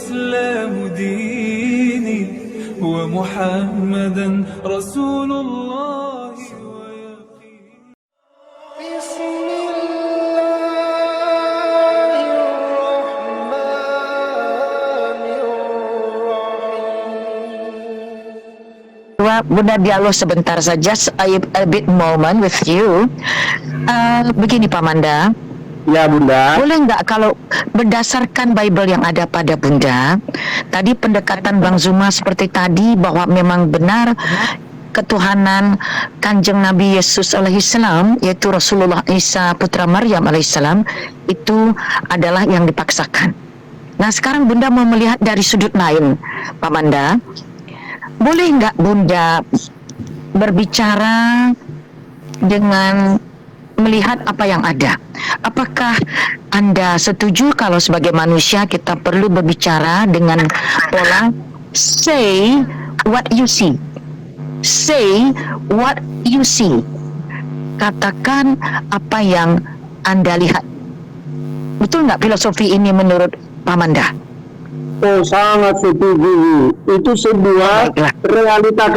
الإسلام ديني ومحمدا رسول الله ويقين. بسم الله الرحمن الرحيم. Bunda dialog sebentar saja, a bit moment with you. Begini Pak Manda. Ya Bunda. Boleh nggak kalau berdasarkan Bible yang ada pada Bunda, tadi pendekatan Bang Zuma seperti tadi bahwa memang benar ketuhanan Kanjeng Nabi Yesus alaihissalam, yaitu Rasulullah Isa putra Maryam alaihissalam, itu adalah yang dipaksakan. Nah sekarang Bunda mau melihat dari sudut lain, Pak Manda. Boleh nggak Bunda berbicara dengan melihat apa yang ada? Apakah Anda setuju kalau sebagai manusia kita perlu berbicara dengan pola say what you see? Say what you see. Katakan apa yang Anda lihat. Betul nggak filosofi ini menurut Pak Manda? Oh, sangat setuju. Itu sebuah realita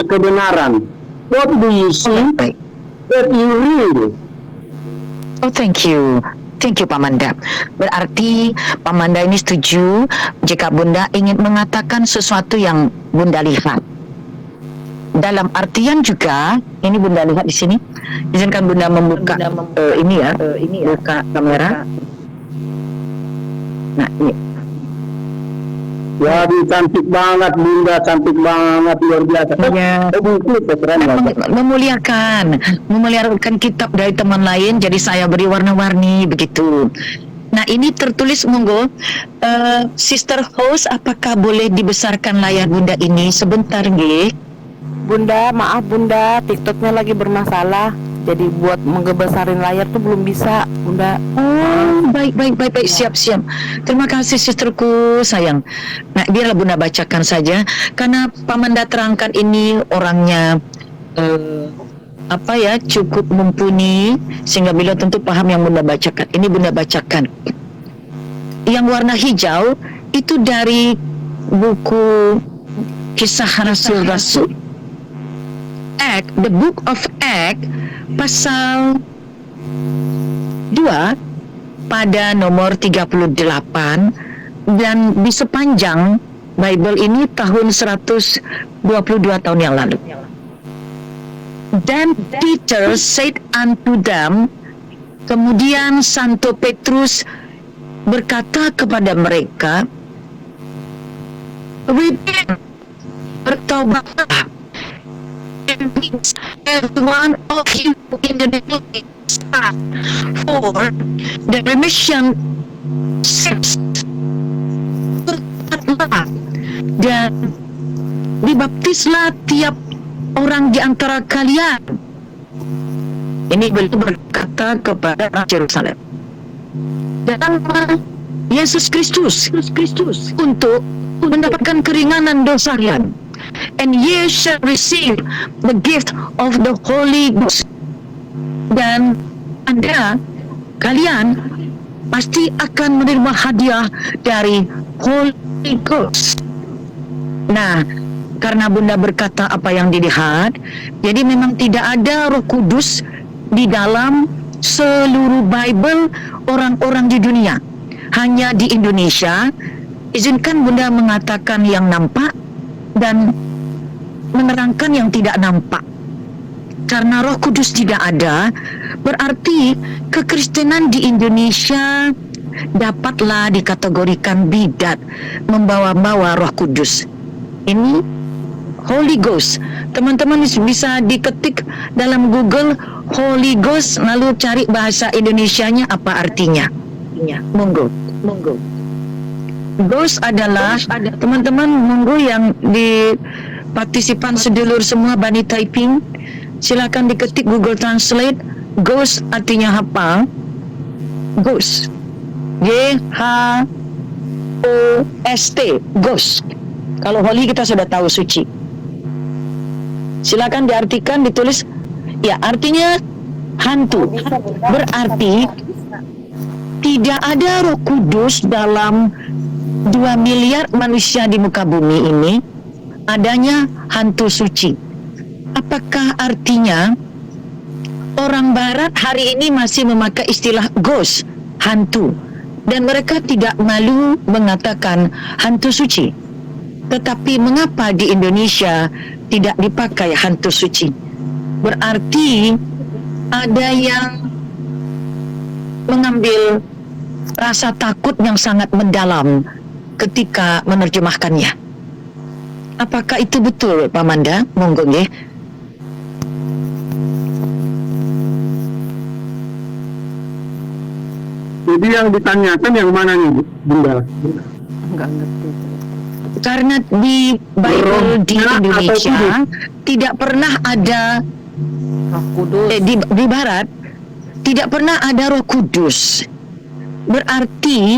kebenaran. What do you see? What you read? Oh, thank you. Thank you Pak Manda. Berarti Pak Manda ini setuju jika Bunda ingin mengatakan sesuatu yang Bunda lihat. Dalam artian juga, ini Bunda lihat di sini. Izinkan Bunda membuka buka kamera. Nah, ini. Waduh, cantik banget Bunda, cantik banget, luar biasa. Ya. Memuliakan kitab dari teman lain, jadi saya beri warna-warni begitu. Nah ini tertulis, monggo Sister Host, apakah boleh dibesarkan layar Bunda ini sebentar nggih? Bunda, maaf Bunda, TikToknya lagi bermasalah. Jadi buat menggebesarin layar tuh belum bisa, Bunda. Oh, baik, siap. Terima kasih sisterku sayang. Nah, biarlah Bunda bacakan saja, karena Pak Manda terangkan ini orangnya cukup mumpuni, sehingga beliau tentu paham yang Bunda bacakan. Ini Bunda bacakan. Yang warna hijau itu dari buku Kisah Rasul-Rasul. The Book of Acts, pasal 2 pada nomor 38, dan di sepanjang Bible ini tahun 122 tahun yang lalu. Then Peter said unto them, kemudian Santo Petrus berkata kepada mereka, repent, bertaubatlah, every one of you in the name of Jesus for the remission sins, dan dibaptislah tiap orang di antara kalian. Ini beliau berkata kepada Yerusalem dalam nama Yesus Kristus untuk mendapatkan keringanan dosa kalian. And ye shall receive the gift of the Holy Ghost. Dan kalian pasti akan menerima hadiah dari Holy Ghost. Nah, karena Bunda berkata apa yang dilihat, jadi memang tidak ada Roh Kudus di dalam seluruh Bible orang-orang di dunia. Hanya di Indonesia, izinkan Bunda mengatakan yang nampak dan menerangkan yang tidak nampak. Karena Roh Kudus tidak ada, berarti kekristenan di Indonesia dapatlah dikategorikan bidat, membawa-bawa Roh Kudus. Ini Holy Ghost. Teman-teman bisa diketik dalam Google Holy Ghost, lalu cari bahasa Indonesianya apa artinya. Monggo. Ghost adalah, teman-teman monggo yang di partisipan sedulur semua Bani Typing, silakan diketik Google Translate. Ghost artinya apa? Ghost, G-H-O-S-T, Ghost. Kalau holy kita sudah tahu suci. Silakan diartikan, ditulis. Ya, artinya hantu. Berarti tidak ada Roh Kudus dalam 2 miliar manusia di muka bumi ini adanya hantu suci. Apakah artinya orang barat hari ini masih memakai istilah ghost, hantu, dan mereka tidak malu mengatakan hantu suci? Tetapi mengapa di Indonesia tidak dipakai hantu suci? Berarti ada yang mengambil rasa takut yang sangat mendalam ketika menerjemahkannya. Apakah itu betul, Pak Manda? Monggo nggih. Jadi yang ditanyakan yang mana nih, Bunda? Enggak ngerti. Karena di Bible di Indonesia tidak pernah ada Roh Kudus. di Barat tidak pernah ada Roh Kudus. Berarti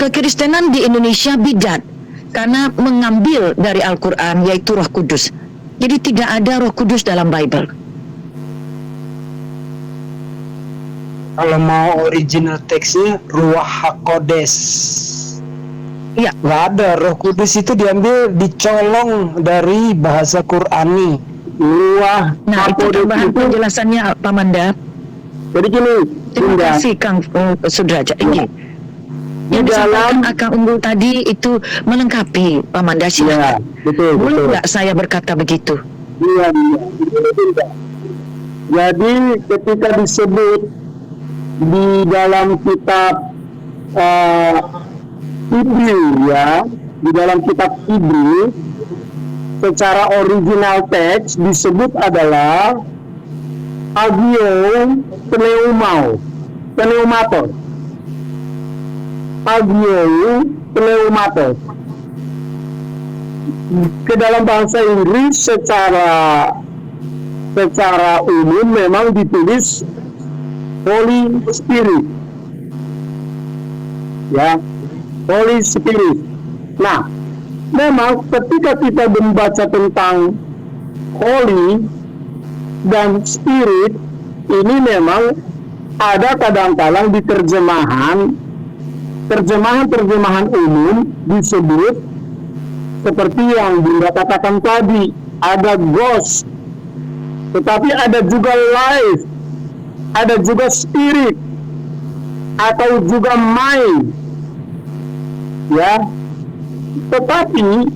kekristenan di Indonesia bidat karena mengambil dari Al-Quran yaitu Roh Kudus. Jadi tidak ada Roh Kudus dalam Bible. Kalau mau original teksnya Ruach HaKodes. Iya. Nggak ada, Roh Kudus itu dicolong dari bahasa Qurani. Ruah Nah, itu HaKodes tambahan itu. penjelasannya Pak Manda. Jadi gini, Terima Bunda. kasih Kang Sudrajat. Ini yang Di dalam- disampaikan Kang Unggul tadi itu melengkapi Pak Manda. Ya, Silakan. betul, Boleh betul. nggak saya berkata begitu? Iya, iya. Jadi ketika disebut di dalam kitab Hebrew, ya, di dalam kitab Hebrew secara original teks disebut adalah agio pneumatos. Agio pneumatos. Ke dalam bahasa Inggris secara umum memang ditulis Holy Spirit, ya, Holy Spirit. Nah, memang ketika kita membaca tentang Holy dan Spirit ini memang ada kadang-kadang di terjemahan umum disebut seperti yang Bunda katakan tadi, ada ghost, tetapi ada juga life, ada juga spirit, atau juga mind, ya. Tetapi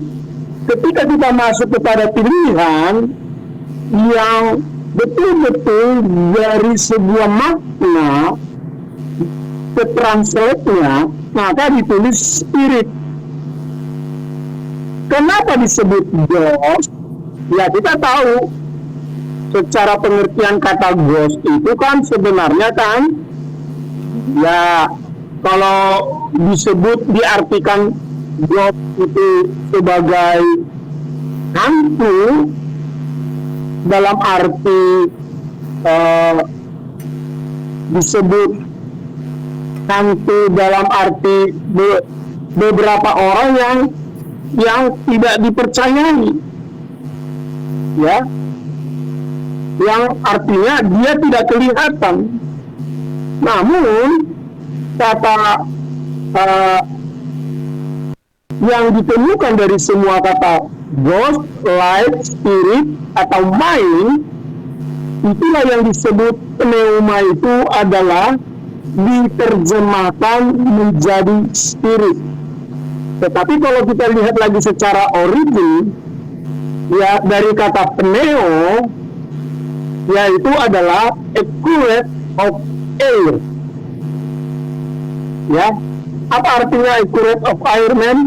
ketika kita masuk kepada pilihan yang betul-betul dari sebuah makna ke translate-nya, maka ditulis spirit. Kenapa disebut ghost? Ya, kita tahu secara pengertian kata ghost itu kan sebenarnya kan, ya, kalau disebut diartikan ghost itu sebagai hantu dalam arti disebut hantu dalam arti beberapa orang yang tidak dipercayai, ya, yang artinya dia tidak kelihatan. Namun kata yang ditemukan dari semua kata ghost, light, spirit, atau mind, itulah yang disebut pneuma, itu adalah diterjemahkan menjadi spirit. Tetapi kalau kita lihat lagi secara origin, ya, dari kata pneo, yaitu adalah a current of air. Ya, apa artinya a current of air, men?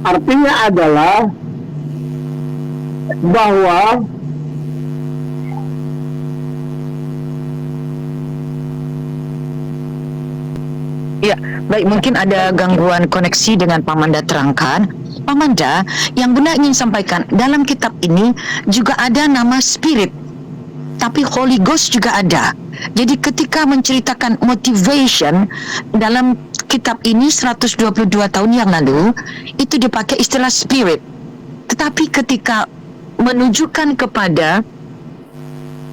Artinya adalah bahwa Ya, baik, mungkin ada gangguan koneksi dengan Pak Manda terangkan. Pak Manda, yang Bunda ingin sampaikan, dalam kitab ini juga ada nama spirit, tapi Holy Ghost juga ada. Jadi ketika menceritakan motivation dalam kitab ini 122 tahun yang lalu, itu dipakai istilah spirit. Tetapi ketika menunjukkan kepada,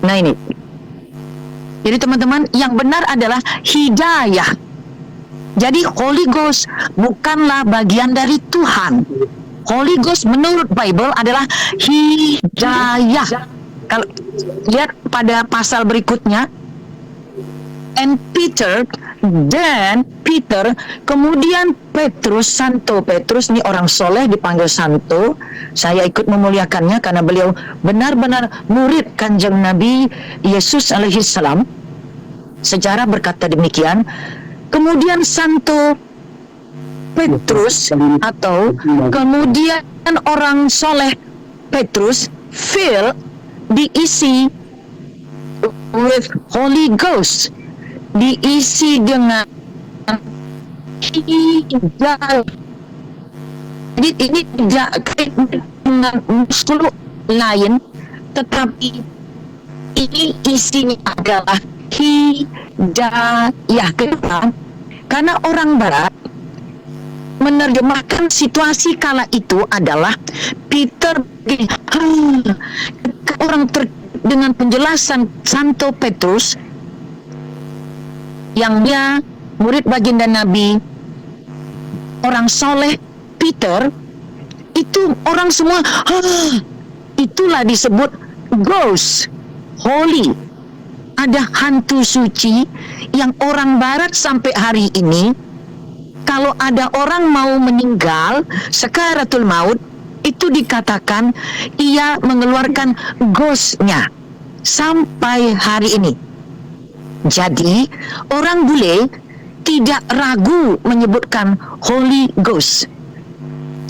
nah ini, jadi teman-teman, yang benar adalah hidayah. Jadi Holy Ghost bukanlah bagian dari Tuhan. Holy Ghost menurut Bible adalah hidayah. Kalau lihat pada pasal berikutnya, and Peter, dan Peter, kemudian Petrus, Santo Petrus, ini orang soleh dipanggil Santo. Saya ikut memuliakannya karena beliau benar-benar murid Kanjeng Nabi Yesus alaihissalam. Sejarah berkata demikian. Kemudian Santo Petrus atau kemudian orang soleh Petrus diisi with Holy Ghost, diisi dengan hidayah. Jadi ini tidak kait dengan musuh lain, tetapi ini isinya adalah hidayah. Kenapa? Karena orang Barat menerjemahkan situasi kala itu adalah Peter orang dengan penjelasan Santo Petrus yang dia murid baginda Nabi, orang soleh Peter, itu orang semua itulah disebut ghost, holy. Ada hantu suci yang orang Barat sampai hari ini, kalau ada orang mau meninggal sakaratul maut, itu dikatakan ia mengeluarkan ghost-nya sampai hari ini. Jadi orang bule tidak ragu menyebutkan Holy Ghost,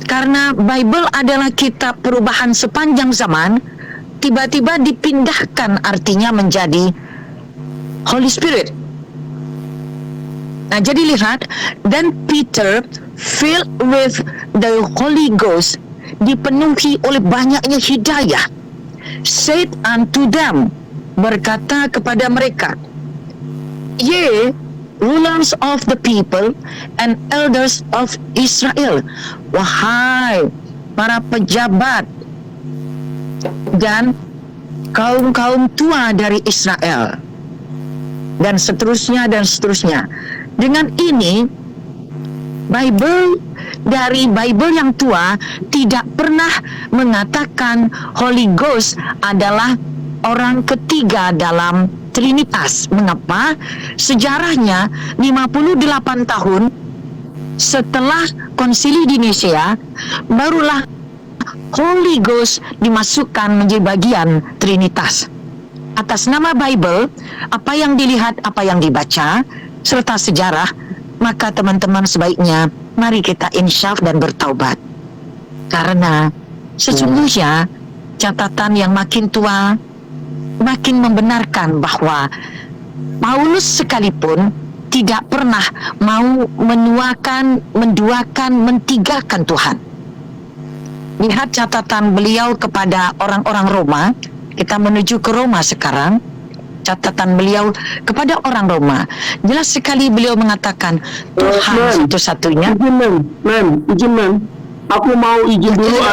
karena Bible adalah kitab perubahan sepanjang zaman. Tiba-tiba dipindahkan artinya menjadi Holy Spirit. Nah, jadi lihat, dan Peter filled with the Holy Ghost, dipenuhi oleh banyaknya hidayah, said unto them, berkata kepada mereka, ye rulers of the people and elders of Israel, wahai para pejabat dan kaum-kaum tua dari Israel, dan seterusnya dan seterusnya. Dengan ini dari Bible yang tua tidak pernah mengatakan Holy Ghost adalah orang ketiga dalam Trinitas. Mengapa? Sejarahnya 58 tahun setelah Konsili di Nicea, barulah Holy Ghost dimasukkan menjadi bagian Trinitas. Atas nama Bible, apa yang dilihat, apa yang dibaca, serta sejarah, maka teman-teman sebaiknya mari kita insyaf dan bertaubat. Karena sesungguhnya catatan yang makin tua makin membenarkan bahwa Paulus sekalipun tidak pernah mau menduakan, mentigakan Tuhan. Lihat catatan beliau kepada orang-orang Roma. Kita menuju ke Roma sekarang. Catatan beliau kepada orang Roma, jelas sekali beliau mengatakan Tuhan satu-satunya. Izin, aku mau izin dulu,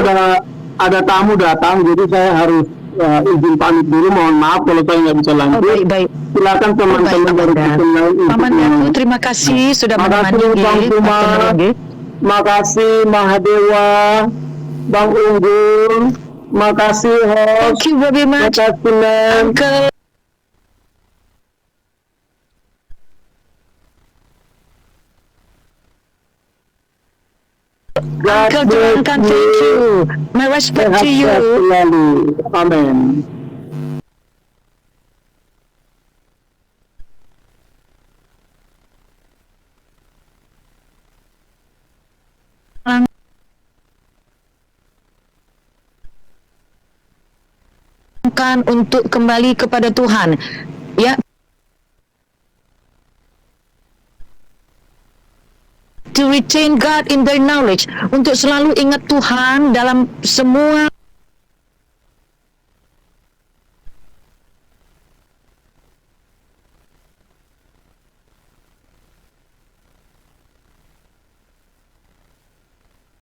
ada tamu datang, jadi saya harus izin pamit dulu. Mohon maaf kalau saya nggak bisa lanjut. Baik. Silakan teman-teman dari sistem lain. Paman Datu, terima kasih sudah menemani. Makasih Mahadewa, Bang Unggul, makasih host. Thank you very much, Makasih Mem. Uncle. Uncle Johankan, thank you. My respect to you. Selalu. Amin. Untuk kembali kepada Tuhan, ya, to retain God in their knowledge, untuk selalu ingat Tuhan dalam semua